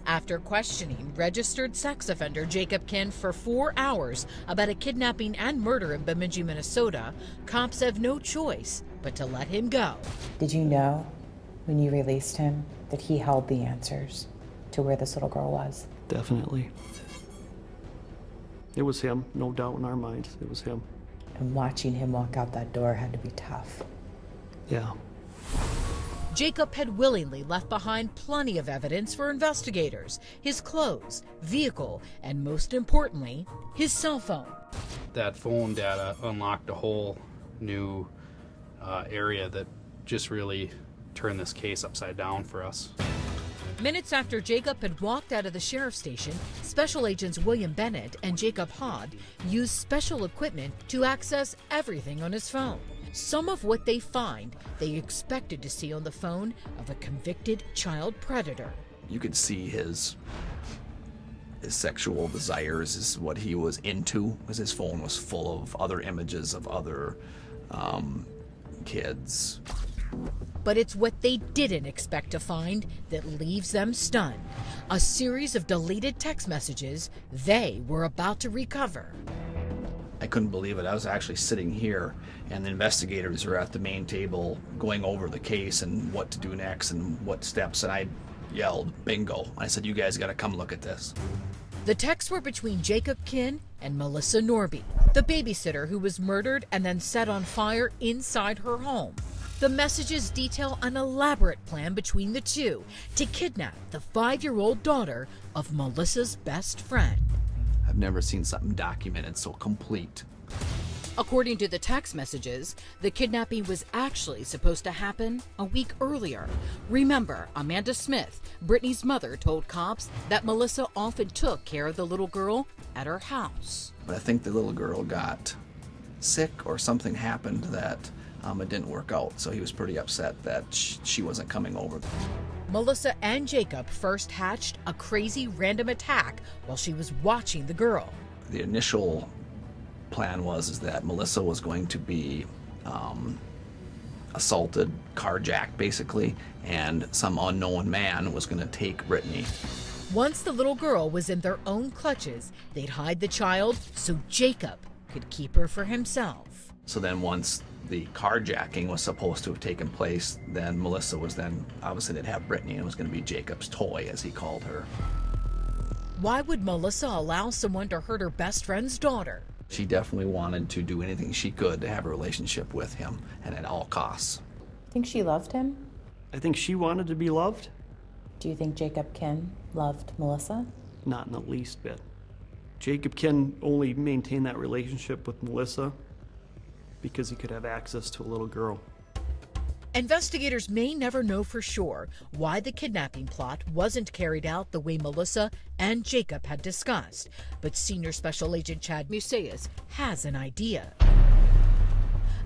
After questioning registered sex offender Jacob Kinn for 4 hours about a kidnapping and murder in Bemidji, Minnesota, cops have no choice but to let him go. Did you know when you released him that he held the answers to where this little girl was? Definitely. It was him, no doubt in our minds. It was him. And watching him walk out that door had to be tough. Yeah. Jacob had willingly left behind plenty of evidence for investigators: his clothes, vehicle, and most importantly, his cell phone. That phone data unlocked a whole new area that just really turned this case upside down for us. Minutes after Jacob had walked out of the sheriff's station, Special Agents William Bennett and Jacob Hod used special equipment to access everything on his phone. Some of what they find, they expected to see on the phone of a convicted child predator. You could see his sexual desires, is what he was into, because his phone was full of other images of other kids. But it's what they didn't expect to find that leaves them stunned. A series of deleted text messages they were about to recover. I couldn't believe it. I was actually sitting here, and the investigators were at the main table going over the case and what to do next and what steps, and I yelled, "Bingo." I said, "You guys got to come look at this." The texts were between Jacob Kinn and Melissa Norby, the babysitter who was murdered and then set on fire inside her home. The messages detail an elaborate plan between the two to kidnap the 5-year-old daughter of Melissa's best friend. I've never seen something documented so complete. According to the text messages, the kidnapping was actually supposed to happen a week earlier. Remember, Amanda Smith, Brittany's mother, told cops that Melissa often took care of the little girl at her house. But I think the little girl got sick or something happened that it didn't work out, so he was pretty upset that she wasn't coming over. Melissa and Jacob first hatched a crazy random attack while she was watching the girl. The initial plan was that Melissa was going to be assaulted, carjacked basically, and some unknown man was going to take Brittany. Once the little girl was in their own clutches, they'd hide the child so Jacob could keep her for himself. So then once the carjacking was supposed to have taken place, then Melissa was then, obviously they'd have Brittany, and it was going to be Jacob's toy, as he called her. Why would Melissa allow someone to hurt her best friend's daughter? She definitely wanted to do anything she could to have a relationship with him, and at all costs. Think she loved him? I think she wanted to be loved. Do you think Jacob Kinn loved Melissa? Not in the least bit. Jacob Kinn only maintained that relationship with Melissa because he could have access to a little girl. Investigators may never know for sure why the kidnapping plot wasn't carried out the way Melissa and Jacob had discussed, but Senior Special Agent Chad Musaeus has an idea.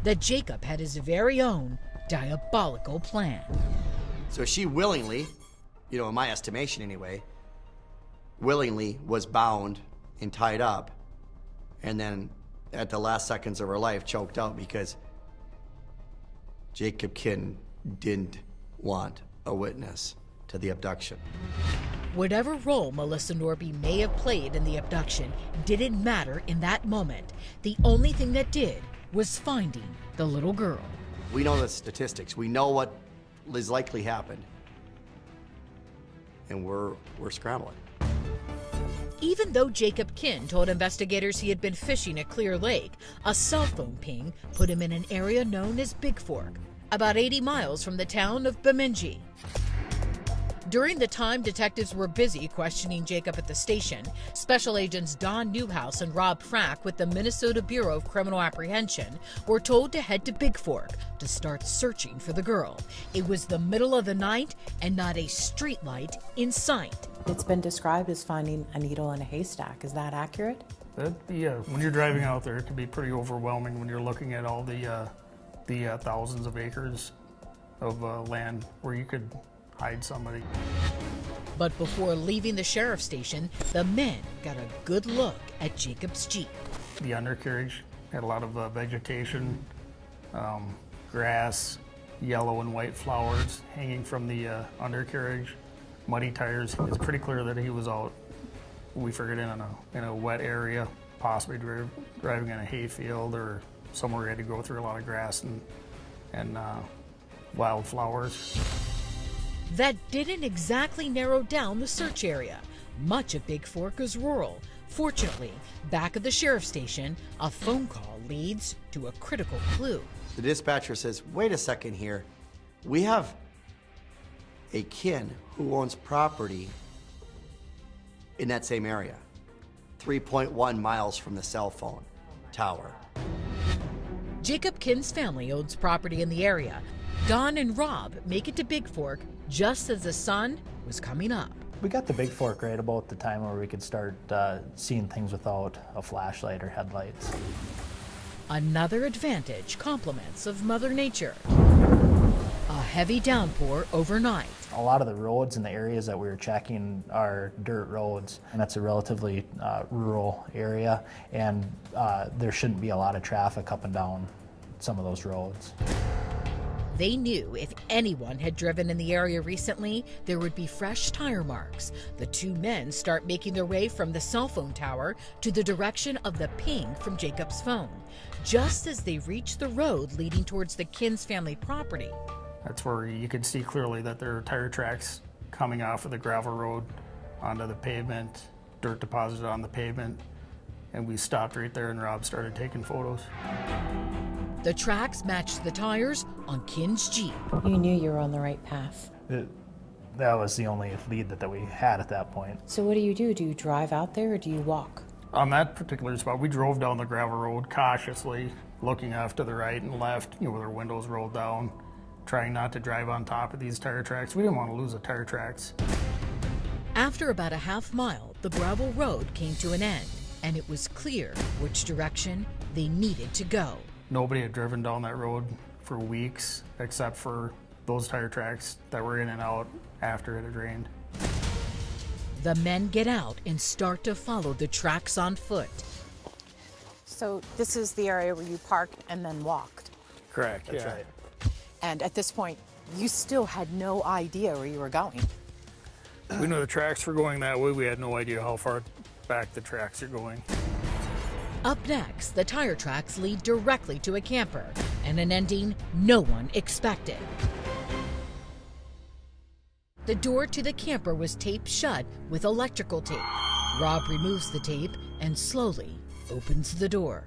That Jacob had his very own diabolical plan. So she willingly, in my estimation anyway, willingly was bound and tied up, and then at the last seconds of her life choked out because Jacob Kinn didn't want a witness to the abduction. Whatever role Melissa Norby may have played in the abduction didn't matter in that moment. The only thing that did was finding the little girl. We know the statistics. We know what is likely happened. And we're scrambling. Even though Jacob Kinn told investigators he had been fishing at Clear Lake, a cell phone ping put him in an area known as Big Fork, about 80 miles from the town of Bemidji. During the time detectives were busy questioning Jacob at the station, Special Agents Don Newhouse and Rob Frack with the Minnesota Bureau of Criminal Apprehension were told to head to Big Fork to start searching for the girl. It was the middle of the night and not a street light in sight. It's been described as finding a needle in a haystack. Is that accurate? Yeah, when you're driving out there, it can be pretty overwhelming when you're looking at all the thousands of acres of land where you could hide somebody. But before leaving the sheriff's station, the men got a good look at Jacob's Jeep. The undercarriage had a lot of vegetation, grass, yellow and white flowers hanging from the undercarriage. muddy tires. It's pretty clear that he was out, we figured, in a wet area, possibly driving in a hayfield or somewhere he had to go through a lot of grass and wildflowers. That didn't exactly narrow down the search area. Much of Big Fork is rural. Fortunately, back at the sheriff's station, a phone call leads to a critical clue. The dispatcher says, wait a second here. We have a kin who owns property in that same area, 3.1 miles from the cell phone tower. Jacob Kin's family owns property in the area. Don and Rob make it to Big Fork just as the sun was coming up. We got to Big Fork right about the time where we could start seeing things without a flashlight or headlights. Another advantage, compliments of Mother Nature. A heavy downpour overnight. A lot of the roads in the areas that we were checking are dirt roads, and that's a relatively rural area, and there shouldn't be a lot of traffic up and down some of those roads. They knew if anyone had driven in the area recently, there would be fresh tire marks. The two men start making their way from the cell phone tower to the direction of the ping from Jacob's phone. Just as they reach the road leading towards the Kin's family property. That's where you could see clearly that there are tire tracks coming off of the gravel road onto the pavement, dirt deposited on the pavement, and we stopped right there and Rob started taking photos. The tracks matched the tires on Kin's Jeep. You knew you were on the right path. That was the only lead that we had at that point. So what do? Do you drive out there or do you walk? On that particular spot, we drove down the gravel road cautiously, looking off to the right and left, with our windows rolled down, trying not to drive on top of these tire tracks. We didn't want to lose the tire tracks. After about a half mile, the gravel road came to an end, and it was clear which direction they needed to go. Nobody had driven down that road for weeks, except for those tire tracks that were in and out after it had rained. The men get out and start to follow the tracks on foot. So this is the area where you parked and then walked. Correct, That's right. And at this point, you still had no idea where you were going. We knew the tracks were going that way. We had no idea how far back the tracks are going. Up next, the tire tracks lead directly to a camper and an ending no one expected. The door to the camper was taped shut with electrical tape. Rob removes the tape and slowly opens the door.